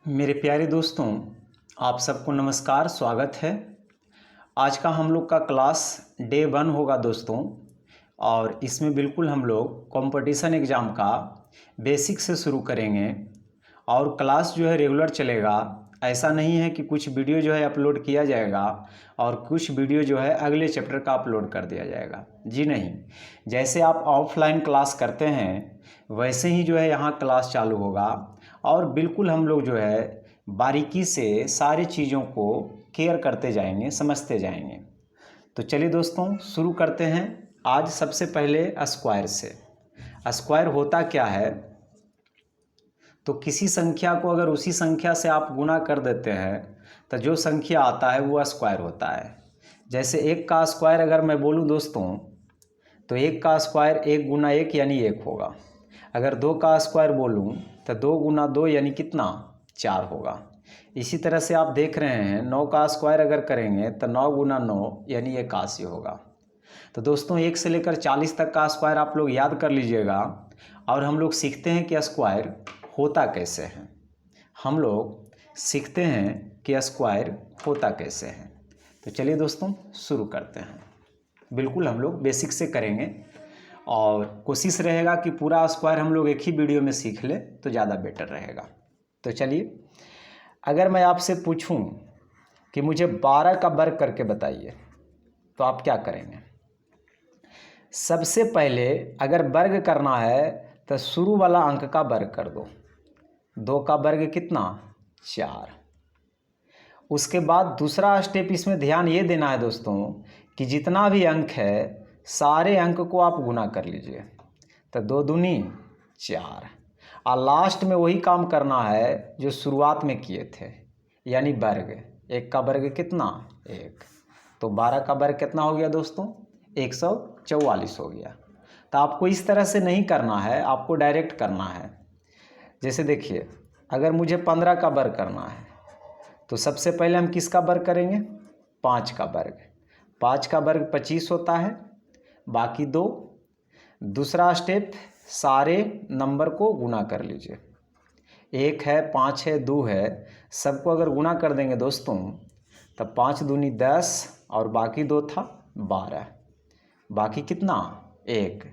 मेरे प्यारे दोस्तों, आप सबको नमस्कार, स्वागत है। आज का हम लोग का क्लास डे 1 होगा दोस्तों। और इसमें बिल्कुल हम लोग कंपटीशन एग्ज़ाम का बेसिक से शुरू करेंगे। और क्लास जो है रेगुलर चलेगा। ऐसा नहीं है कि कुछ वीडियो जो है अपलोड किया जाएगा और कुछ वीडियो जो है अगले चैप्टर का अपलोड कर दिया जाएगा। जी नहीं, जैसे आप ऑफलाइन क्लास करते हैं वैसे ही जो है यहाँ क्लास चालू होगा। और बिल्कुल हम लोग जो है बारीकी से सारी चीज़ों को केयर करते जाएंगे, समझते जाएंगे। तो चलिए दोस्तों शुरू करते हैं। आज सबसे पहले स्क्वायर से। स्क्वायर होता क्या है? तो किसी संख्या को अगर उसी संख्या से आप गुना कर देते हैं तो जो संख्या आता है वो स्क्वायर होता है। जैसे 1 का स्क्वायर अगर मैं बोलूँ दोस्तों तो 1 का स्क्वायर 1 गुना 1 यानी 1 होगा। अगर 2 का स्क्वायर बोलूँ तो 2 गुना 2 यानी कितना? 4 होगा। इसी तरह से आप देख रहे हैं 9 का स्क्वायर अगर करेंगे तो 9 गुना 9 यानी 81 होगा। तो दोस्तों 1 से लेकर 40 तक का स्क्वायर आप लोग याद कर लीजिएगा। और हम लोग सीखते हैं कि स्क्वायर होता कैसे है। हम लोग सीखते हैं कि स्क्वायर होता कैसे है। तो चलिए दोस्तों शुरू करते हैं। बिल्कुल हम लोग बेसिक से करेंगे और कोशिश रहेगा कि पूरा स्क्वायर हम लोग एक ही वीडियो में सीख ले तो ज़्यादा बेटर रहेगा। तो चलिए, अगर मैं आपसे पूछूं कि मुझे 12 का वर्ग करके बताइए तो आप क्या करेंगे? सबसे पहले अगर वर्ग करना है तो शुरू वाला अंक का वर्ग कर दो। 2 का वर्ग कितना? 4। उसके बाद दूसरा स्टेप इसमें ध्यान ये देना है दोस्तों कि जितना भी अंक है सारे अंक को आप गुना कर लीजिए। तो 2 दूनी 4। और लास्ट में वही काम करना है जो शुरुआत में किए थे, यानी वर्ग। 1 का वर्ग कितना? 1। तो 12 का वर्ग कितना हो गया दोस्तों? 144 हो गया। तो आपको इस तरह से नहीं करना है, आपको डायरेक्ट करना है। जैसे देखिए, अगर मुझे 15 का वर्ग करना है तो सबसे पहले हम किसका वर्ग करेंगे? 5 का वर्ग। 5 का वर्ग 25 होता है, बाकी 2। दूसरा स्टेप, सारे नंबर को गुना कर लीजिए। 1 है, 5 है, 2 है, सबको अगर गुना कर देंगे दोस्तों तब 5 दूनी 10 और बाकी 2 था 12। बाकी कितना? 1।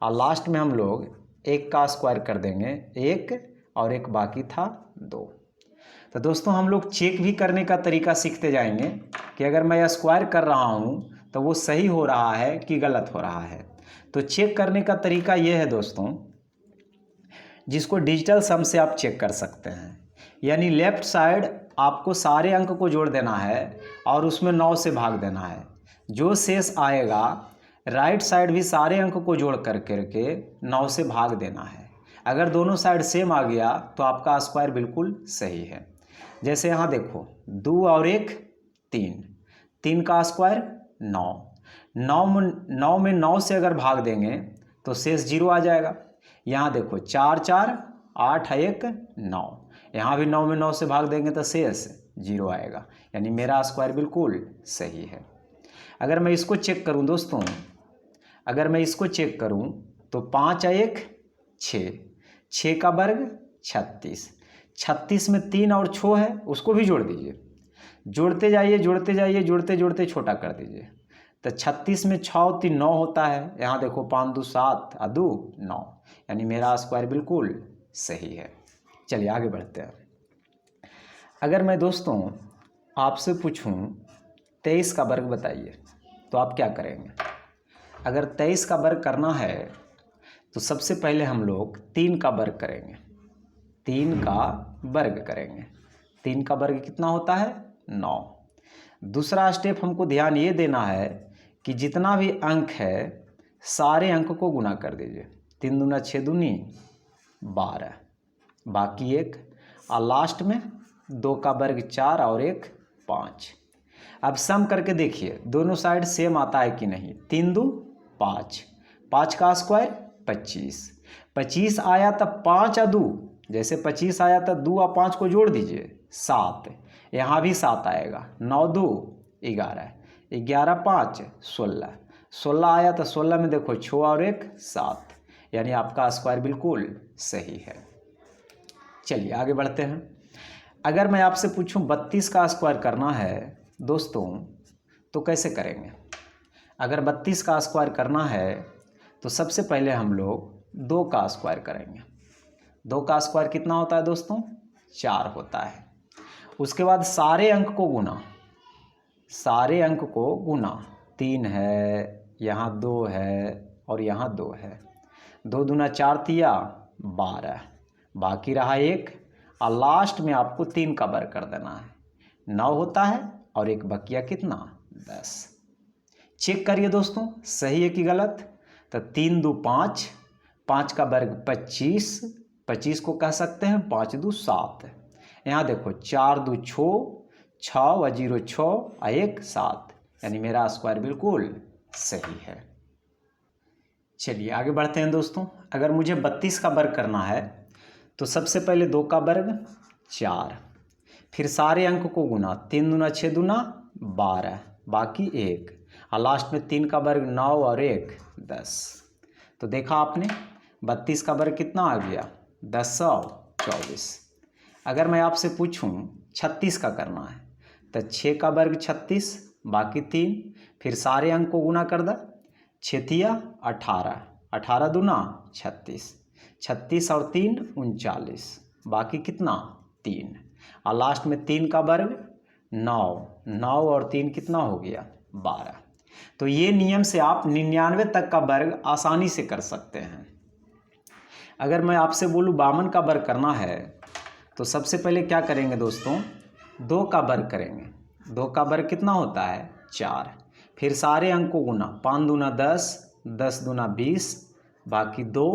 और लास्ट में हम लोग 1 का स्क्वायर कर देंगे 1 और 1 बाकी था 2। तो दोस्तों हम लोग चेक भी करने का तरीका सीखते जाएंगे कि अगर मैं स्क्वायर कर रहा हूँ तो वो सही हो रहा है कि गलत हो रहा है। तो चेक करने का तरीका ये है दोस्तों, जिसको डिजिटल सम से आप चेक कर सकते हैं। यानी लेफ्ट साइड आपको सारे अंक को जोड़ देना है और उसमें 9 से भाग देना है। जो शेष आएगा राइट साइड भी सारे अंक को जोड़ करके 9 से भाग देना है। अगर दोनों साइड सेम आ गया तो आपका स्क्वायर बिल्कुल सही है। जैसे यहाँ देखो, 2 और 1 3। 3 का स्क्वायर 9। 9 में 9 से अगर भाग देंगे तो शेष 0 आ जाएगा। यहाँ देखो 4 4 8 1 9। यहाँ भी 9 में 9 से भाग देंगे तो शेष 0 आएगा। यानी मेरा स्क्वायर बिल्कुल सही है। अगर मैं इसको चेक करूँ दोस्तों, अगर मैं इसको चेक करूँ तो 5 1 6। 6 का वर्ग 36। 36 में 3 और 6 है, उसको भी जोड़ दीजिए। जोड़ते जाइए जोड़ते जाइए, जोड़ते जोड़ते छोटा कर दीजिए। तो 36 में 6 और 3 9 होता है। यहाँ देखो 5 2 7 और 2 9, यानी मेरा स्क्वायर बिल्कुल सही है। चलिए आगे बढ़ते हैं। अगर मैं दोस्तों आपसे पूछूं 23 का वर्ग बताइए तो आप क्या करेंगे? अगर 23 का वर्ग करना है तो सबसे पहले हम लोग 3 का वर्ग करेंगे। 3 का वर्ग करेंगे। 3 का वर्ग कितना होता है? 9। दूसरा स्टेप हमको ध्यान ये देना है कि जितना भी अंक है सारे अंक को गुना कर दीजिए। 3 दूना 6 दूनी 12, बाकी 1। और लास्ट में 2 का वर्ग 4 और 1 5। अब सम करके देखिए दोनों साइड सेम आता है कि नहीं। 3 2 5। 5 का स्क्वायर 25। 25 आया तब 5 और 2, जैसे 25 आया तब 2 और 5 को जोड़ दीजिए 7। यहाँ भी 7 आएगा। 9 2 11, 11 5 16। 16 आया तो 16 में देखो 6 और 1 7, यानी आपका स्क्वायर बिल्कुल सही है। चलिए आगे बढ़ते हैं। अगर मैं आपसे पूछूं 32 का स्क्वायर करना है दोस्तों तो कैसे करेंगे? अगर 32 का स्क्वायर करना है तो सबसे पहले हम लोग 2 का स्क्वायर करेंगे। 2 का स्क्वायर कितना होता है दोस्तों? 4 होता है। उसके बाद सारे अंक को गुना, सारे अंक को गुना, 3 है, यहाँ 2 है और यहाँ 2 है। 2 दूना 4 तिया 12, बाकी रहा 1 और लास्ट में आपको 3 का वर्ग कर देना है। 9 होता है और एक बकिया कितना? 10। चेक करिए दोस्तों सही है कि गलत। तो 3 दू 5, 5 का वर्ग 25, 25 को कह सकते हैं 5 दू 7। यहाँ देखो 4 दू 6, 6 व 0 6 और 1 7, यानी मेरा स्क्वायर बिल्कुल सही है। चलिए आगे बढ़ते हैं दोस्तों। अगर मुझे 32 का वर्ग करना है तो सबसे पहले 2 का वर्ग 4, फिर सारे अंक को गुना, 3 दूना 6 दूना 12, बाकी 1 और लास्ट में 3 का वर्ग 9 और 1 10। तो देखा आपने 32 का वर्ग कितना आ गया? 1024। अगर मैं आपसे पूछूं 36 का करना है तो 6 का वर्ग 36, बाकी 3, फिर सारे अंक को गुना कर दा, 6 तिया 18, 18 दूना 36, 36 और 3 39, बाकी कितना? 3 और लास्ट में 3 का वर्ग 9, 9 और 3 कितना हो गया? 12। तो ये नियम से आप 99 तक का वर्ग आसानी से कर सकते हैं। अगर मैं आपसे बोलूँ 52 का वर्ग करना है तो सबसे पहले क्या करेंगे दोस्तों? 2 का वर्ग करेंगे। 2 का वर्ग कितना होता है? 4, फिर सारे अंक को गुना, 5 दूना 10, 10 दूना 20, बाकी 2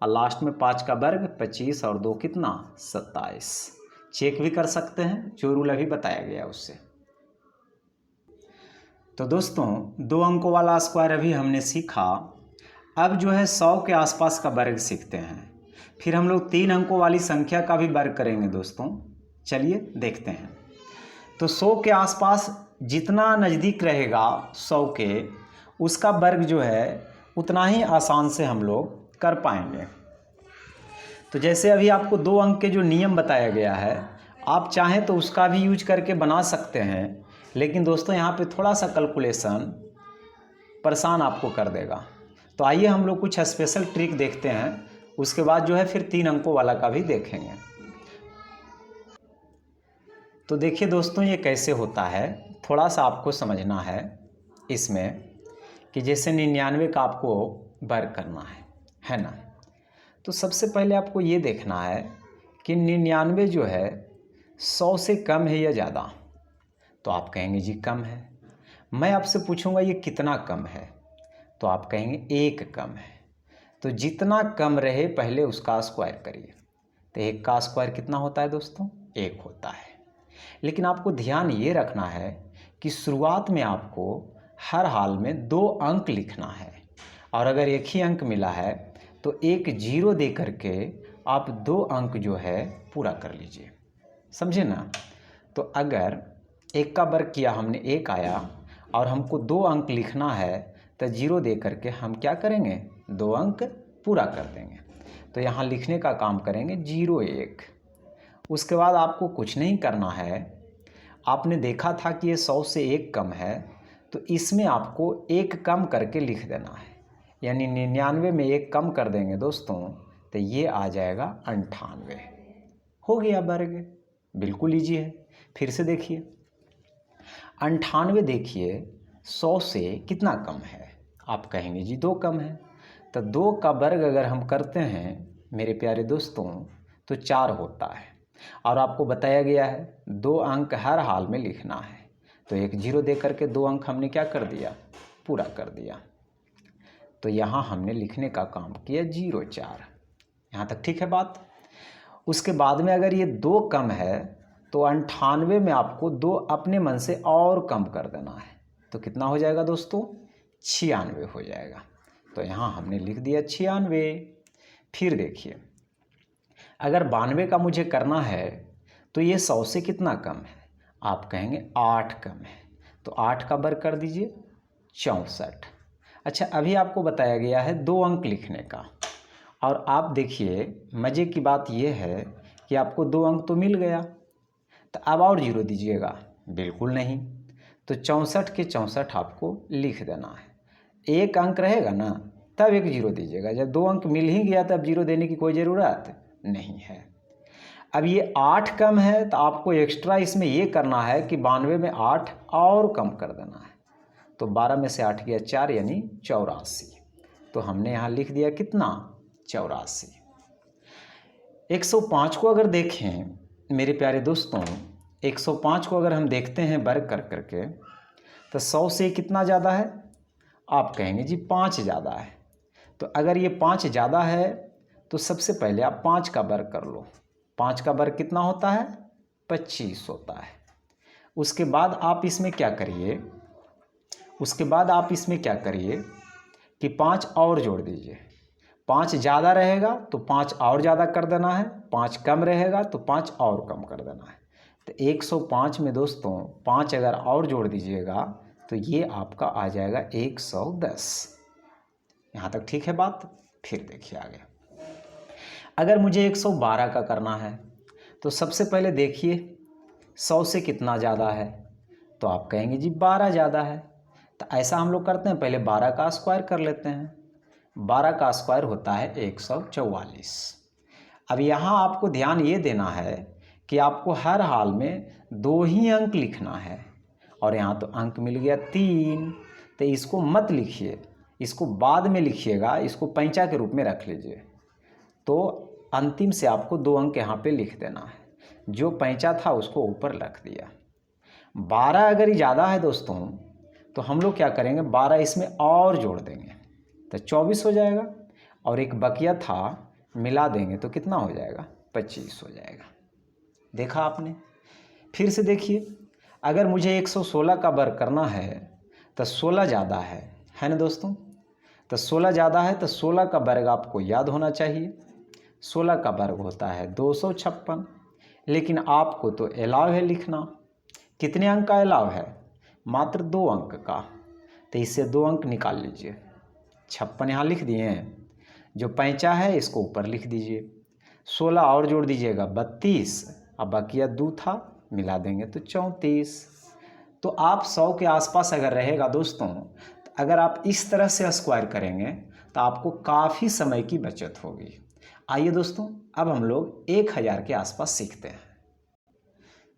और लास्ट में 5 का वर्ग 25 और 2 कितना? 27। चेक भी कर सकते हैं, जो रूल अभी बताया गया उससे। तो दोस्तों 2 अंकों वाला स्क्वायर अभी हमने सीखा। अब जो है 100 के आसपास का वर्ग सीखते हैं। फिर हम लोग 3 अंकों वाली संख्या का भी वर्ग करेंगे दोस्तों। चलिए देखते हैं। तो 100 के आसपास जितना नज़दीक रहेगा 100 के, उसका वर्ग जो है उतना ही आसान से हम लोग कर पाएंगे। तो जैसे अभी आपको 2 अंक के जो नियम बताया गया है, आप चाहें तो उसका भी यूज करके बना सकते हैं, लेकिन दोस्तों यहाँ पे थोड़ा सा कैलकुलेशन परेशान आपको कर देगा। तो आइए हम लोग कुछ स्पेशल ट्रिक देखते हैं, उसके बाद जो है फिर 3 अंकों वाला का भी देखेंगे। तो देखिए दोस्तों ये कैसे होता है, थोड़ा सा आपको समझना है इसमें कि जैसे 99 का आपको वर्ग करना है ना। तो सबसे पहले आपको ये देखना है कि 99 जो है 100 से कम है या ज़्यादा। तो आप कहेंगे जी कम है। मैं आपसे पूछूंगा ये कितना कम है, तो आप कहेंगे 1 कम है। तो जितना कम रहे पहले उसका स्क्वायर करिए। तो 1 का स्क्वायर कितना होता है दोस्तों? 1 होता है। लेकिन आपको ध्यान ये रखना है कि शुरुआत में आपको हर हाल में 2 अंक लिखना है, और अगर एक ही अंक मिला है तो एक 0 दे करके आप 2 अंक जो है पूरा कर लीजिए, समझे ना। तो अगर 1 का वर्ग किया हमने, 1 आया और हमको 2 अंक लिखना है तो 0 दे करके हम क्या करेंगे? 2 अंक पूरा कर देंगे। तो यहाँ लिखने का काम करेंगे 0 1। उसके बाद आपको कुछ नहीं करना है। आपने देखा था कि ये 100 से 1 कम है, तो इसमें आपको 1 कम करके लिख देना है, यानी 99 में 1 कम कर देंगे दोस्तों तो ये आ जाएगा 98। हो गया वर्ग, बिल्कुल ईजी है। फिर से देखिए 98 देखिए 100 से कितना कम है? आप कहेंगे जी 2 कम है। तो 2 का वर्ग अगर हम करते हैं मेरे प्यारे दोस्तों तो 4 होता है, और आपको बताया गया है 2 अंक हर हाल में लिखना है। तो एक 0 दे करके 2 अंक हमने क्या कर दिया? पूरा कर दिया। तो यहाँ हमने लिखने का काम किया 0 4। यहाँ तक ठीक है बात। उसके बाद में अगर ये 2 कम है तो 98 में आपको 2 अपने मन से और कम कर देना है। तो कितना हो जाएगा दोस्तों? 96 हो जाएगा। तो यहाँ हमने लिख दिया 96। फिर देखिए अगर 92 का मुझे करना है तो ये 100 से कितना कम है? आप कहेंगे 8 कम है। तो 8 का वर्ग कर दीजिए 64। अच्छा अभी आपको बताया गया है 2 अंक लिखने का, और आप देखिए मज़े की बात यह है कि आपको 2 अंक तो मिल गया, तो अब और जीरो दीजिएगा, बिल्कुल नहीं। तो 64 के 64 आपको लिख देना है। एक अंक रहेगा ना तब एक जीरो दीजिएगा, जब 2 अंक मिल ही गया तब जीरो देने की कोई ज़रूरत नहीं है। अब ये 8 कम है तो आपको एक्स्ट्रा इसमें ये करना है कि 92 में 8 और कम कर देना है। तो 12 में से 8 गया 4 यानी 84। तो हमने यहाँ लिख दिया कितना, 84। 105 को अगर देखें मेरे प्यारे दोस्तों, 105 को अगर हम देखते हैं वर्ग कर करके तो 100 से कितना ज़्यादा है, आप कहेंगे जी 5 ज़्यादा है। तो अगर ये 5 ज़्यादा है तो सबसे पहले आप 5 का वर्ग कर लो। 5 का वर्ग कितना होता है, 25 होता है। उसके बाद आप इसमें क्या करिए, कि 5 और जोड़ दीजिए। 5 ज़्यादा रहेगा तो 5 और ज़्यादा कर देना है, 5 कम रहेगा तो 5 और कम कर देना है। तो 105 में दोस्तों 5 अगर और जोड़ दीजिएगा तो ये आपका आ जाएगा 110। यहाँ तक ठीक है बात। फिर देखिए आगे, अगर मुझे 112 का करना है तो सबसे पहले देखिए 100 से कितना ज़्यादा है, तो आप कहेंगे जी 12 ज़्यादा है। तो ऐसा हम लोग करते हैं, पहले 12 का स्क्वायर कर लेते हैं। 12 का स्क्वायर होता है 144। अब यहाँ आपको ध्यान ये देना है कि आपको हर हाल में 2 ही अंक लिखना है, और यहाँ तो अंक मिल गया 3। तो इसको मत लिखिए, इसको बाद में लिखिएगा, इसको पैंचा के रूप में रख लीजिए। तो अंतिम से आपको 2 अंक यहाँ पे लिख देना है, जो पैंचा था उसको ऊपर रख दिया। 12 अगर ज़्यादा है दोस्तों तो हम लोग क्या करेंगे, 12 इसमें और जोड़ देंगे तो 24 हो जाएगा, और एक बकिया था मिला देंगे तो कितना हो जाएगा, 25 हो जाएगा। देखा आपने। फिर से देखिए, अगर मुझे 116 का वर्ग करना है तो 16 ज़्यादा है ना दोस्तों। तो 16 ज़्यादा है तो 16 का वर्ग आपको याद होना चाहिए। 16 का वर्ग होता है 256, लेकिन आपको तो अलाव है लिखना। कितने अंक का अलाव है, मात्र 2 अंक का। तो इससे 2 अंक निकाल लीजिए। 56 यहाँ लिख दिए हैं, जो पैंचा है इसको ऊपर लिख दीजिए। 16 और जोड़ दीजिएगा 32, अब बकिया 2 था मिला देंगे तो 34। तो आप 100 के आसपास अगर रहेगा दोस्तों, तो अगर आप इस तरह से स्क्वायर करेंगे तो आपको काफ़ी समय की बचत होगी। आइए दोस्तों, अब हम लोग 1000 के आसपास सीखते हैं।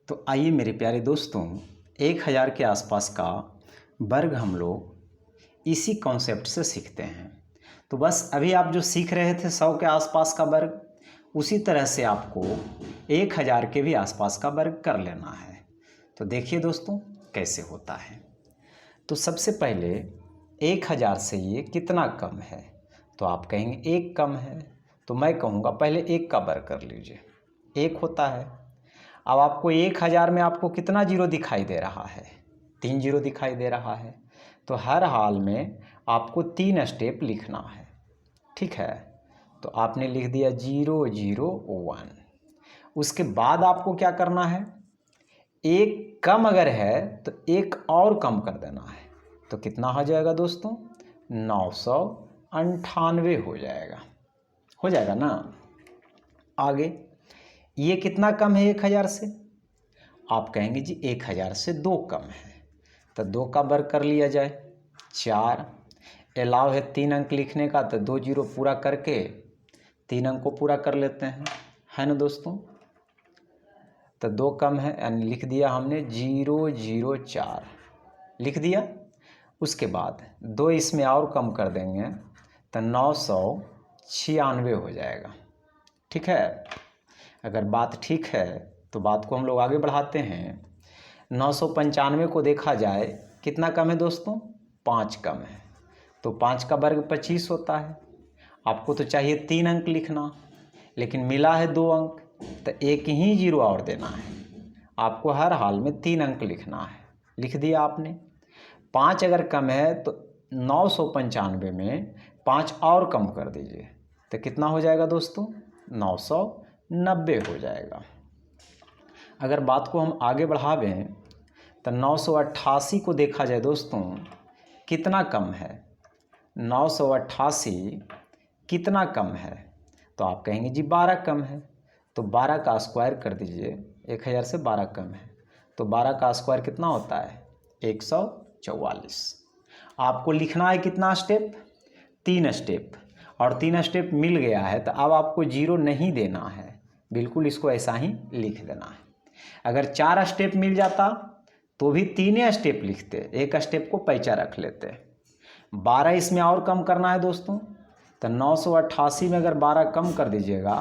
तो आइए मेरे प्यारे दोस्तों, 1000 के आसपास का वर्ग हम लोग इसी कॉन्सेप्ट से सीखते हैं। तो बस अभी आप जो सीख रहे थे 100 के आसपास का वर्ग, उसी तरह से आपको 1000 के भी आसपास का वर्ग कर लेना है। तो देखिए दोस्तों कैसे होता है। तो सबसे पहले 1000 से ये कितना कम है, तो आप कहेंगे 1 कम है। तो मैं कहूँगा पहले 1 का वर्ग कर लीजिए, 1 होता है। अब आपको 1000 में आपको कितना जीरो दिखाई दे रहा है, 3 जीरो दिखाई दे रहा है। तो हर हाल में आपको 3 स्टेप लिखना है, ठीक है। तो आपने लिख दिया 0 0 1। उसके बाद आपको क्या करना है, 1 कम अगर है तो 1 और कम कर देना है। तो कितना हो जाएगा दोस्तों, 998 हो जाएगा ना। आगे ये कितना कम है 1000 से, आप कहेंगे जी 1000 से 2 कम है। तो 2 का वर्ग कर लिया जाए, 4। अलाव है 3 अंक लिखने का, तो 2 जीरो पूरा करके 3 अंक को पूरा कर लेते हैं, है ना दोस्तों। तो 2 कम है यानी लिख दिया हमने 004 लिख दिया। उसके बाद 2 इसमें और कम कर देंगे तो 996 हो जाएगा, ठीक है। अगर बात ठीक है तो बात को हम लोग आगे बढ़ाते हैं। 995 को देखा जाए कितना कम है दोस्तों, 5 कम है। तो 5 का वर्ग 25 होता है। आपको तो चाहिए 3 अंक लिखना, लेकिन मिला है 2 अंक, तो 1 ही जीरो और देना है। आपको हर हाल में 3 अंक लिखना है, लिख दिया आपने। 5 अगर कम है तो 995 में 5 और कम कर दीजिए, तो कितना हो जाएगा दोस्तों, 990 हो जाएगा। अगर बात को हम आगे बढ़ावें तो 988 को देखा जाए दोस्तों कितना कम है, 988 कितना कम है, तो आप कहेंगे जी 12 कम है। तो 12 का स्क्वायर कर दीजिए 1000 से 12 कम है, तो 12 का स्क्वायर कितना होता है? 144। आपको लिखना है कितना स्टेप? 3 स्टेप, और 3 स्टेप मिल गया है तो अब आपको 0 नहीं देना है, बिल्कुल इसको ऐसा ही लिख देना है। अगर 4 स्टेप मिल जाता तो भी 3 स्टेप लिखते, एक स्टेप को पैचा रख लेते। 12 इसमें और कम करना है दोस्तों, तो 988 में अगर 12 कम कर दीजिएगा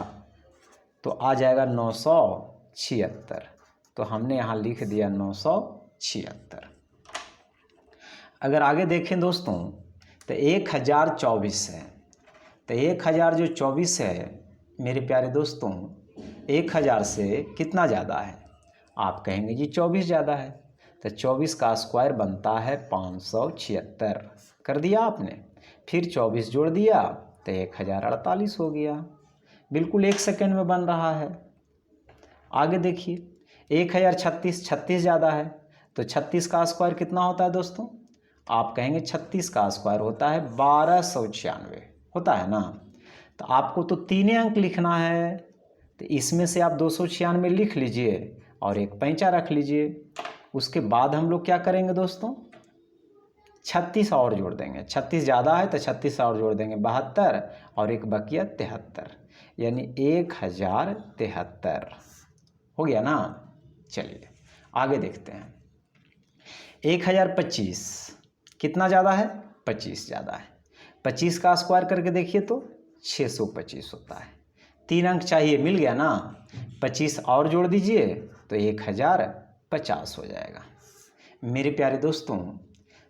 तो आ जाएगा 976। तो हमने यहाँ लिख दिया 976। अगर आगे देखें दोस्तों तो 1024 है, तो 1000 जो 24 है मेरे प्यारे दोस्तों, 1000 से कितना ज़्यादा है? आप कहेंगे जी 24 ज़्यादा है, तो 24 का स्क्वायर बनता है 576। कर दिया आपने, फिर 24 जोड़ दिया तो 1048 हो गया, बिल्कुल 1 सेकेंड में बन रहा है। आगे देखिए 1036, 36 ज़्यादा है, तो 36 का स्क्वायर कितना होता है दोस्तों? आप कहेंगे 36 का स्क्वायर होता है 1296, होता है ना। तो आपको तो 3 अंक लिखना है, तो इसमें से आप 296 लिख लीजिए और एक पैंचा रख लीजिए। उसके बाद हम लोग क्या करेंगे दोस्तों? 36 और जोड़ देंगे, 36 ज़्यादा है तो 36 और जोड़ देंगे, 72 और एक बकिया 73, यानी 1073 हो गया ना। चलिए आगे देखते हैं। 1025 कितना ज़्यादा है? 25 ज़्यादा है। 25 का स्क्वायर करके देखिए तो 625 होता है। 3 अंक चाहिए, मिल गया ना। 25 और जोड़ दीजिए तो 1050 हो जाएगा। मेरे प्यारे दोस्तों,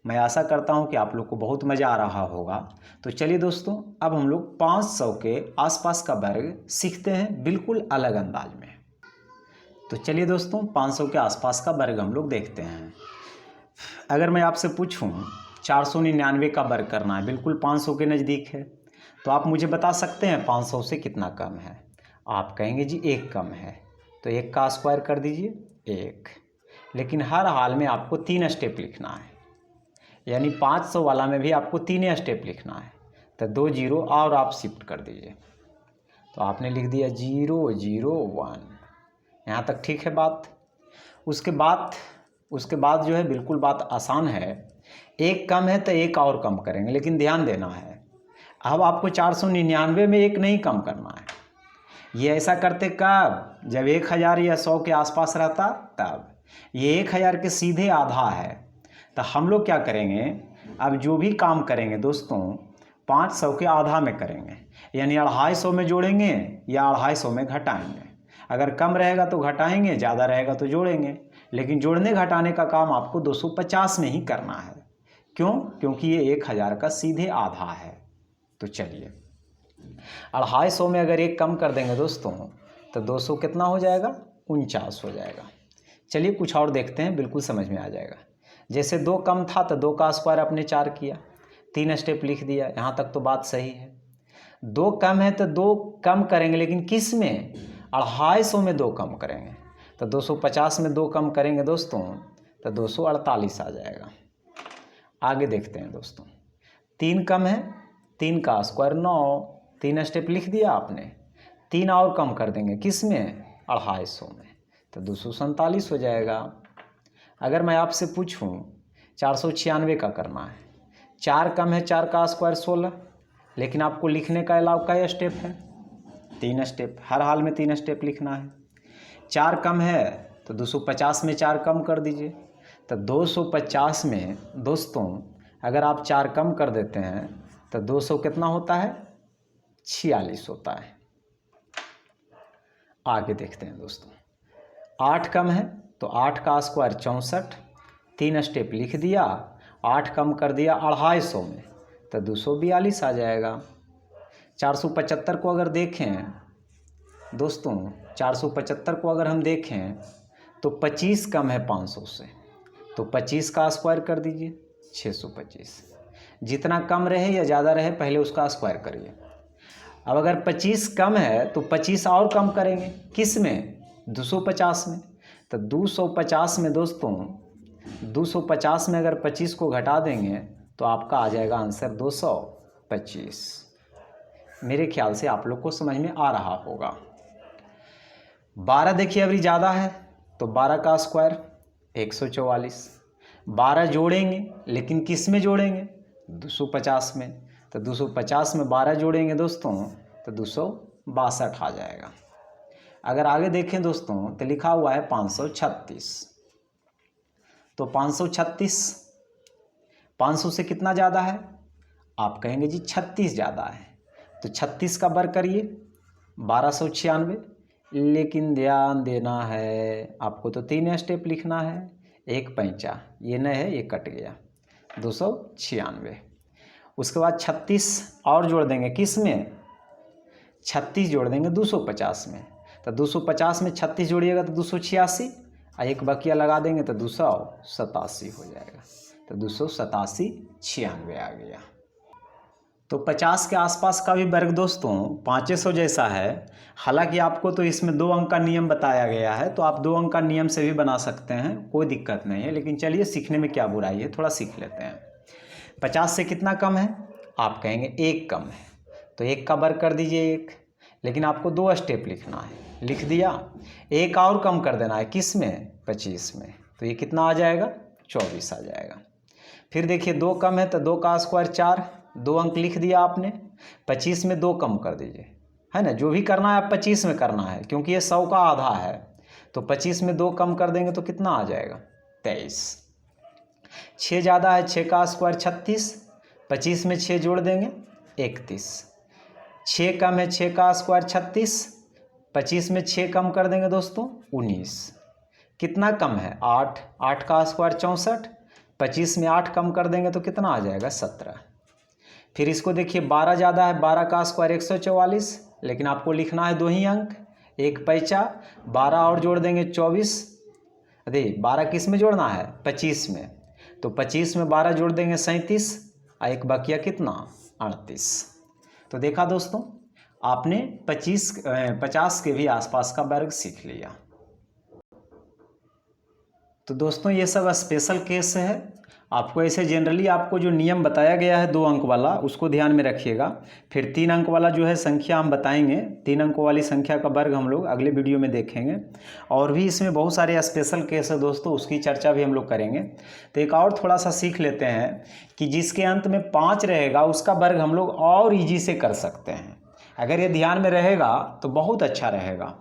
मैं आशा करता हूं कि आप लोग को बहुत मज़ा आ रहा होगा। तो चलिए दोस्तों, अब हम लोग 500 के आसपास का वर्ग सीखते हैं बिल्कुल अलग अंदाज में। तो चलिए दोस्तों, 500 के आसपास का वर्ग हम लोग देखते हैं। अगर मैं आपसे पूछूं 499 का वर्ग करना है, बिल्कुल 500 के नज़दीक है, तो आप मुझे बता सकते हैं 500 से कितना कम है? आप कहेंगे जी 1 कम है, तो 1 का स्क्वायर कर दीजिए 1। लेकिन हर हाल में आपको 3 स्टेप लिखना है, यानी 500 वाला में भी आपको 3 स्टेप लिखना है, तो 2 जीरो और आप शिफ्ट कर दीजिए। तो आपने लिख दिया 001, यहाँ तक ठीक है बात। उसके बाद जो है बिल्कुल बात आसान है। 1 कम है तो 1 और कम करेंगे, लेकिन ध्यान देना है अब आपको 499 में 1 नहीं कम करना है। ये ऐसा करते कब? जब 1000 या 100 के आसपास रहता तब। ये 1000 के सीधे आधा है, तो हम लोग क्या करेंगे? अब जो भी काम करेंगे दोस्तों 500 के आधा में करेंगे, यानी 250 में जोड़ेंगे या 250 में घटाएंगे। अगर कम रहेगा तो घटाएंगे, ज़्यादा रहेगा तो जोड़ेंगे, लेकिन जोड़ने घटाने का काम आपको 250 में ही करना है। क्यों? क्योंकि ये 1000 का सीधे आधा है। तो चलिए 250 में अगर 1 कम कर देंगे दोस्तों तो 200 कितना हो जाएगा? 49 हो जाएगा। चलिए कुछ और देखते हैं, बिल्कुल समझ में आ जाएगा। जैसे 2 कम था तो 2 का स्क्वायर आपने 4 किया, 3 स्टेप लिख दिया, यहाँ तक तो बात सही है। 2 कम है तो 2 कम करेंगे, लेकिन किस में? 250 में 2 कम करेंगे, तो 250 में 2 कम करेंगे दोस्तों तो 248 आ जाएगा। आगे देखते हैं दोस्तों। 3 कम है, 3 का स्क्वायर 9, 3 स्टेप लिख दिया आपने, 3 और कम कर देंगे, किस में? 250 में, तो 247 हो जाएगा। अगर मैं आपसे पूछूं 496 का करना है, 4 कम है, 4 का स्क्वायर 16, लेकिन आपको लिखने का अलावा क्या स्टेप है? 3 स्टेप, हर हाल में 3 स्टेप लिखना है। 4 कम है तो 250 में 4 कम कर दीजिए, तो 250 में दोस्तों अगर आप 4 कम कर देते हैं तो 200 कितना होता है? 46 होता है। आगे देखते हैं दोस्तों। 8 कम है तो 8 का स्क्वायर 64, 3 स्टेप लिख दिया, 8 कम कर दिया 250 में तो 242 आ जाएगा। 475 को अगर देखें दोस्तों, 475 को अगर हम देखें तो 25 कम है 500 से, तो 25 का स्क्वायर कर दीजिए 625। जितना कम रहे या ज़्यादा रहे पहले उसका स्क्वायर करिए। अब अगर 25 कम है तो 25 और कम करेंगे, किस में? 250 में, तो 250 में दोस्तों 250 में अगर 25 को घटा देंगे तो आपका आ जाएगा आंसर 225। मेरे ख्याल से आप लोग को समझ में आ रहा होगा। 12 देखिए अभी ज़्यादा है, तो 12 का स्क्वायर 144। 12 जोड़ेंगे, लेकिन किस में जोड़ेंगे? 250 में। तो 250 में 12 जोड़ेंगे दोस्तों तो 262 आ जाएगा। अगर आगे देखें दोस्तों तो लिखा हुआ है 536। तो 536 500 से कितना ज़्यादा है? आप कहेंगे जी 36 ज़्यादा है। तो 36 का वर्ग करिए 1296। लेकिन ध्यान देना है, आपको तो 3 स्टेप लिखना है। 1 पैंचा, ये नहीं है, ये कट गया, 296। उसके बाद 36 और जोड़ देंगे, किस में? 36 जोड़ देंगे 250 में। तो 250 में 36 जोड़िएगा तो 286, और एक बकिया लगा देंगे तो 287 हो जाएगा। तो 287 96 आ गया। तो 50 के आसपास का भी वर्ग दोस्तों 500 जैसा है। हालांकि आपको तो इसमें 2 अंक का नियम बताया गया है, तो आप 2 अंक का नियम से भी बना सकते हैं, कोई दिक्कत नहीं है। लेकिन चलिए, सीखने में क्या बुराई है, थोड़ा सीख लेते हैं। 50 से कितना कम है? आप कहेंगे 1 कम है, तो 1 का वर्ग कर दीजिए 1। लेकिन आपको 2 स्टेप लिखना है, लिख दिया। 1 और कम कर देना है, किस में? 25 में। तो ये कितना आ जाएगा? 24 आ जाएगा। फिर देखिए 2 कम है, तो 2 का स्क्वायर 4, 2 अंक लिख दिया आपने। 25 में 2 कम कर दीजिए, है ना। जो भी करना है आप 25 में करना है, क्योंकि ये 100 का आधा है। तो 25 में 2 कम कर देंगे तो कितना आ जाएगा? 23। 6 ज़्यादा है, 6 का स्क्वायर 36, 25 में 6 जोड़ देंगे 31। 6 कम है, 6 का स्क्वायर 36, 25 में 6 कम कर देंगे दोस्तों 19। कितना कम है? 8, 8 का स्क्वायर 64, 25 में 8 कम कर देंगे तो कितना आ जाएगा? 17। फिर इसको देखिए 12 ज़्यादा है, 12 का स्क्वायर 144, लेकिन आपको लिखना है 2 ही अंक, 1 पैंचा, 12 और जोड़ देंगे 24। अरे 12 किस में जोड़ना है? 25 में। तो 25 में 12 जोड़ देंगे 37, और एक बकिया कितना? 38। तो देखा दोस्तों, आपने 50 के भी आसपास का वर्ग सीख लिया। तो दोस्तों ये सब स्पेशल केस है। आपको ऐसे जनरली आपको जो नियम बताया गया है 2 अंक वाला, उसको ध्यान में रखिएगा। फिर 3 अंक वाला जो है संख्या हम बताएंगे, 3 अंकों वाली संख्या का वर्ग हम लोग अगले वीडियो में देखेंगे। और भी इसमें बहुत सारे स्पेशल केस है दोस्तों, उसकी चर्चा भी हम लोग करेंगे। तो एक और थोड़ा सा सीख लेते हैं कि जिसके अंत में 5 रहेगा उसका वर्ग हम लोग और ईजी से कर सकते हैं। अगर ये ध्यान में रहेगा तो बहुत अच्छा रहेगा।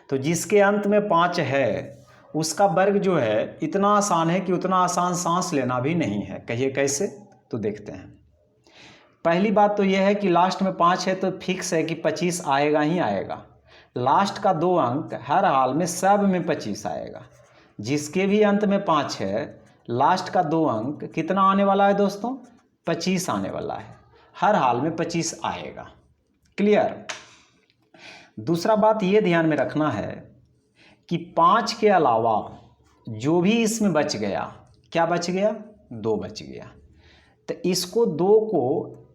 तो जिसके अंत में 5 है उसका वर्ग जो है इतना आसान है कि उतना आसान सांस लेना भी नहीं है। कहिए कैसे? तो देखते हैं। पहली बात तो यह है कि लास्ट में 5 है तो फिक्स है कि 25 आएगा ही आएगा। लास्ट का 2 अंक हर हाल में सब में 25 आएगा। जिसके भी अंत में 5 है, लास्ट का 2 अंक कितना आने वाला है दोस्तों? 25 आने वाला है। हर हाल में 25 आएगा। क्लियर? दूसरा बात ये ध्यान में रखना है कि 5 के अलावा जो भी इसमें बच गया, क्या बच गया? 2 बच गया। तो इसको 2 को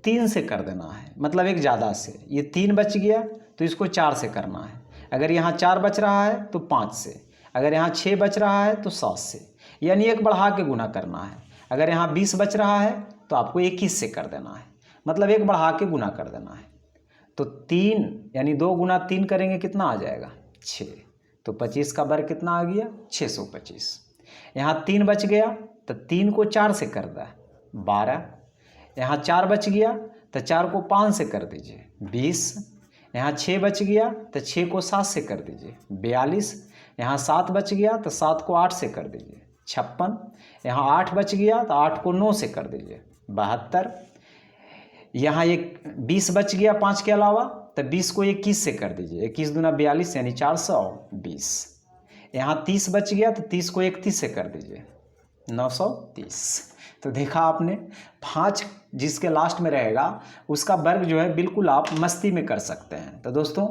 3 से कर देना है, मतलब एक ज़्यादा से। ये 3 बच गया तो इसको 4 से करना है। अगर यहाँ 4 बच रहा है तो 5 से, अगर यहाँ 6 बच रहा है तो 7 से, यानी एक बढ़ा के गुना करना है। अगर यहाँ 20 बच रहा है तो आपको 21 से कर देना है, मतलब एक बढ़ा के गुना कर देना है। तो 3 यानी 2 गुना 3 करेंगे, कितना आ जाएगा? 6। तो 25 का वर्ग कितना आ गया? 625। यहाँ 3 बच गया तो 3 को 4 से कर दे 12। यहाँ 4 बच गया तो 4 को 5 से कर दीजिए 20। यहाँ 6 बच गया तो 6 को 7 से कर दीजिए 42। यहाँ 7 बच गया तो 7 को 8 से कर दीजिए 56। यहाँ 8 बच गया तो 8 को 9 से कर दीजिए 72। यहाँ 20 बच गया 5 के अलावा तो 20 को 21 से कर दीजिए, 21 दूना 42 यानी 420। यहाँ 30 बच गया तो 30 को 31 से कर दीजिए 930। तो देखा आपने, 5 जिसके लास्ट में रहेगा उसका वर्ग जो है बिल्कुल आप मस्ती में कर सकते हैं। तो दोस्तों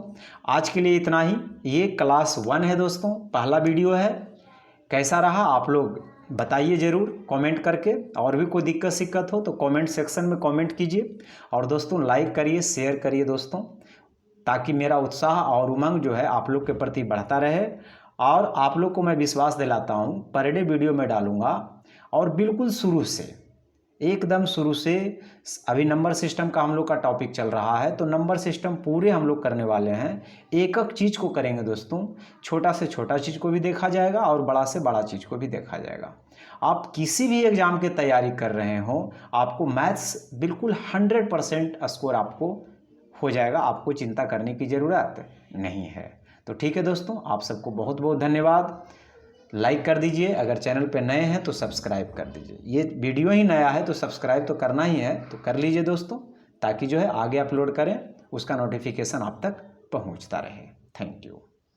आज के लिए इतना ही। ये क्लास 1 है दोस्तों, पहला वीडियो है। कैसा रहा आप लोग बताइए ज़रूर कमेंट करके। और भी कोई दिक्कत सिक्कत हो तो कमेंट सेक्शन में कमेंट कीजिए। और दोस्तों लाइक करिए, शेयर करिए दोस्तों, ताकि मेरा उत्साह और उमंग जो है आप लोग के प्रति बढ़ता रहे। और आप लोग को मैं विश्वास दिलाता हूँ पर डे वीडियो में डालूँगा, और बिल्कुल शुरू से एकदम शुरू से। अभी नंबर सिस्टम का हम लोग का टॉपिक चल रहा है, तो नंबर सिस्टम पूरे हम लोग करने वाले हैं। एक एक चीज़ को करेंगे दोस्तों, छोटा से छोटा चीज़ को भी देखा जाएगा और बड़ा से बड़ा चीज़ को भी देखा जाएगा। आप किसी भी एग्ज़ाम की तैयारी कर रहे हो, आपको मैथ्स बिल्कुल 100% स्कोर आपको हो जाएगा, आपको चिंता करने की ज़रूरत नहीं है। तो ठीक है दोस्तों, आप सबको बहुत बहुत धन्यवाद। लाइक कर दीजिए, अगर चैनल पे नए हैं तो सब्सक्राइब कर दीजिए। ये वीडियो ही नया है तो सब्सक्राइब तो करना ही है, तो कर लीजिए दोस्तों, ताकि जो है आगे अपलोड करें उसका नोटिफिकेशन आप तक पहुंचता रहे। Thank you.